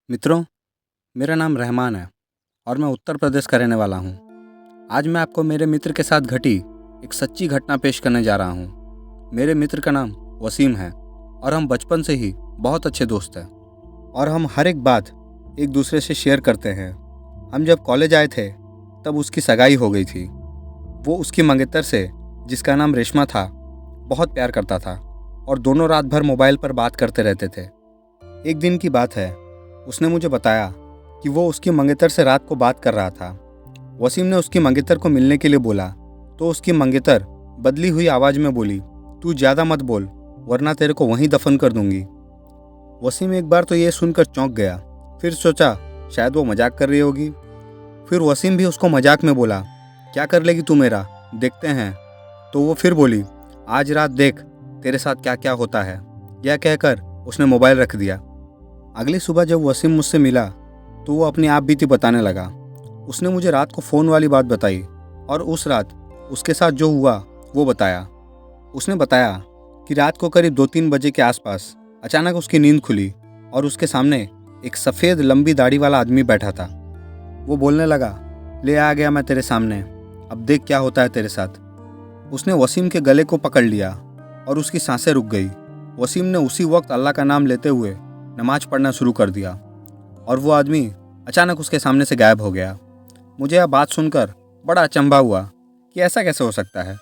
मित्रों, मेरा नाम रहमान है और मैं उत्तर प्रदेश का रहने वाला हूँ। आज मैं आपको मेरे मित्र के साथ घटी एक सच्ची घटना पेश करने जा रहा हूँ। मेरे मित्र का नाम वसीम है और हम बचपन से ही बहुत अच्छे दोस्त हैं और हम हर एक बात एक दूसरे से शेयर करते हैं। हम जब कॉलेज आए थे तब उसकी सगाई हो गई थी। वो उसकी मंगेतर से, जिसका नाम रेशमा था, बहुत प्यार करता था और दोनों रात भर मोबाइल पर बात करते रहते थे। एक दिन की बात है, उसने मुझे बताया कि वो उसकी मंगेतर से रात को बात कर रहा था। वसीम ने उसकी मंगेतर को मिलने के लिए बोला तो उसकी मंगेतर बदली हुई आवाज़ में बोली, तू ज़्यादा मत बोल वरना तेरे को वहीं दफन कर दूंगी। वसीम एक बार तो ये सुनकर चौंक गया, फिर सोचा शायद वो मजाक कर रही होगी। फिर वसीम भी उसको मजाक में बोला, क्या कर लेगी तू मेरा, देखते हैं। तो वो फिर बोली, आज रात देख तेरे साथ क्या क्या होता है। यह कहकर उसने मोबाइल रख दिया। अगली सुबह जब वसीम मुझसे मिला तो वो अपनी आप बीती बताने लगा। उसने मुझे रात को फ़ोन वाली बात बताई और उस रात उसके साथ जो हुआ वो बताया। उसने बताया कि रात को करीब 2-3 बजे के आसपास अचानक उसकी नींद खुली और उसके सामने एक सफ़ेद लंबी दाढ़ी वाला आदमी बैठा था। वो बोलने लगा, ले आ गया मैं तेरे सामने, अब देख क्या होता है तेरे साथ। उसने वसीम के गले को पकड़ लिया और उसकी सांसें रुक गई। वसीम ने उसी वक्त अल्लाह का नाम लेते हुए नमाज पढ़ना शुरू कर दिया और वो आदमी अचानक उसके सामने से गायब हो गया। मुझे यह बात सुनकर बड़ा अचंभा हुआ कि ऐसा कैसे हो सकता है।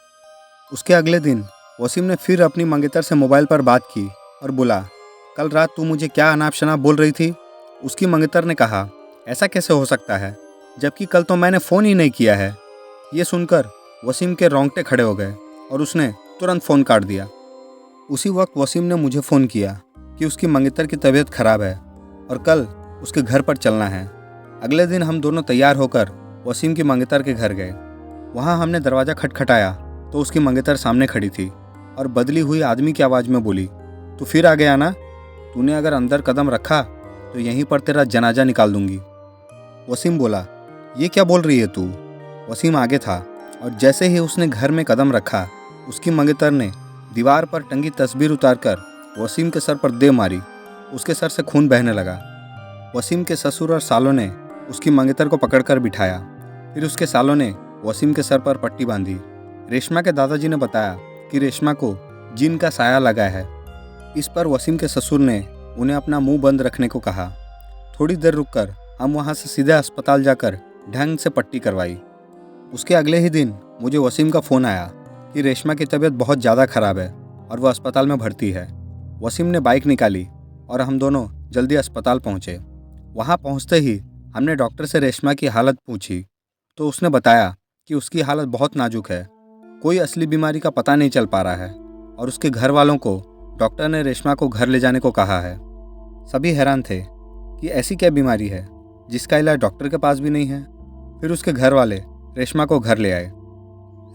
उसके अगले दिन वसीम ने फिर अपनी मंगेतर से मोबाइल पर बात की और बोला, कल रात तू मुझे क्या अनाप शनाप बोल रही थी। उसकी मंगेतर ने कहा, ऐसा कैसे हो सकता है जबकि कल तो मैंने फ़ोन ही नहीं किया है। ये सुनकर वसीम के रोंगटे खड़े हो गए और उसने तुरंत फ़ोन काट दिया। उसी वक्त वसीम ने मुझे फ़ोन किया कि उसकी मंगेतर की तबीयत खराब है और कल उसके घर पर चलना है। अगले दिन हम दोनों तैयार होकर वसीम की मंगेतर के घर गए। वहाँ हमने दरवाज़ा खटखटाया तो उसकी मंगेतर सामने खड़ी थी और बदली हुई आदमी की आवाज़ में बोली, तू फिर आ गया ना, तूने अगर अंदर कदम रखा तो यहीं पर तेरा जनाजा निकाल दूंगी। वसीम बोला, ये क्या बोल रही है तू। वसीम आगे था और जैसे ही उसने घर में कदम रखा उसकी मंगेतर ने दीवार पर टंगी तस्वीर उतारकर वसीम के सर पर दे मारी। उसके सर से खून बहने लगा। वसीम के ससुर और सालों ने उसकी मंगेतर को पकड़कर बिठाया। फिर उसके सालों ने वसीम के सर पर पट्टी बांधी। रेशमा के दादाजी ने बताया कि रेशमा को जिन का साया लगा है। इस पर वसीम के ससुर ने उन्हें अपना मुंह बंद रखने को कहा। थोड़ी देर रुककर हम वहाँ से सीधे अस्पताल जाकर ढंग से पट्टी करवाई। उसके अगले ही दिन मुझे वसीम का फ़ोन आया कि रेशमा की तबीयत बहुत ज़्यादा ख़राब है और वह अस्पताल में भर्ती है। वसीम ने बाइक निकाली और हम दोनों जल्दी अस्पताल पहुँचे। वहाँ पहुँचते ही हमने डॉक्टर से रेशमा की हालत पूछी तो उसने बताया कि उसकी हालत बहुत नाजुक है, कोई असली बीमारी का पता नहीं चल पा रहा है और उसके घर वालों को डॉक्टर ने रेशमा को घर ले जाने को कहा है। सभी हैरान थे कि ऐसी क्या बीमारी है जिसका इलाज डॉक्टर के पास भी नहीं है। फिर उसके घर वाले रेशमा को घर ले आए।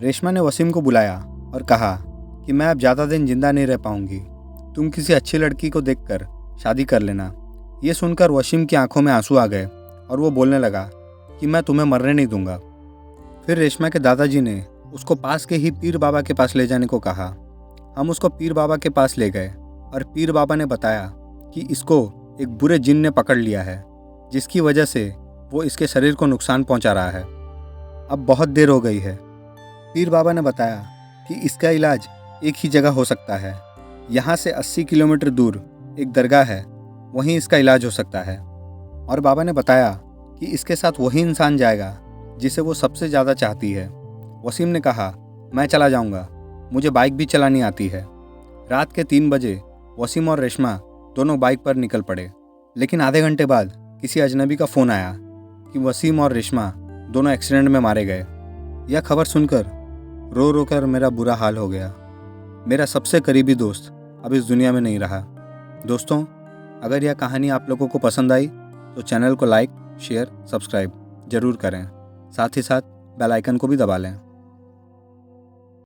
रेशमा ने वसीम को बुलाया और कहा कि मैं अब ज़्यादा दिन जिंदा नहीं रह पाऊंगी, तुम किसी अच्छी लड़की को देखकर शादी कर लेना। ये सुनकर वसीम की आंखों में आंसू आ गए और वो बोलने लगा कि मैं तुम्हें मरने नहीं दूंगा। फिर रेशमा के दादाजी ने उसको पास के ही पीर बाबा के पास ले जाने को कहा। हम उसको पीर बाबा के पास ले गए और पीर बाबा ने बताया कि इसको एक बुरे जिन ने पकड़ लिया है, जिसकी वजह से वो इसके शरीर को नुकसान पहुंचा रहा है। अब बहुत देर हो गई है। पीर बाबा ने बताया कि इसका इलाज एक ही जगह हो सकता है। यहाँ से 80 किलोमीटर दूर एक दरगाह है, वहीं इसका इलाज हो सकता है। और बाबा ने बताया कि इसके साथ वही इंसान जाएगा जिसे वो सबसे ज़्यादा चाहती है। वसीम ने कहा, मैं चला जाऊँगा, मुझे बाइक भी चलानी आती है। रात के 3 बजे वसीम और रेशमा दोनों बाइक पर निकल पड़े। लेकिन आधे घंटे बाद किसी अजनबी का फ़ोन आया कि वसीम और रेशमा दोनों एक्सीडेंट में मारे गए। यह खबर सुनकर रो रो कर मेरा बुरा हाल हो गया। मेरा सबसे करीबी दोस्त अब इस दुनिया में नहीं रहा। दोस्तों, अगर यह कहानी आप लोगों को पसंद आई तो चैनल को लाइक, शेयर, सब्सक्राइब ज़रूर करें। साथ ही साथ बेल आइकन को भी दबा लें।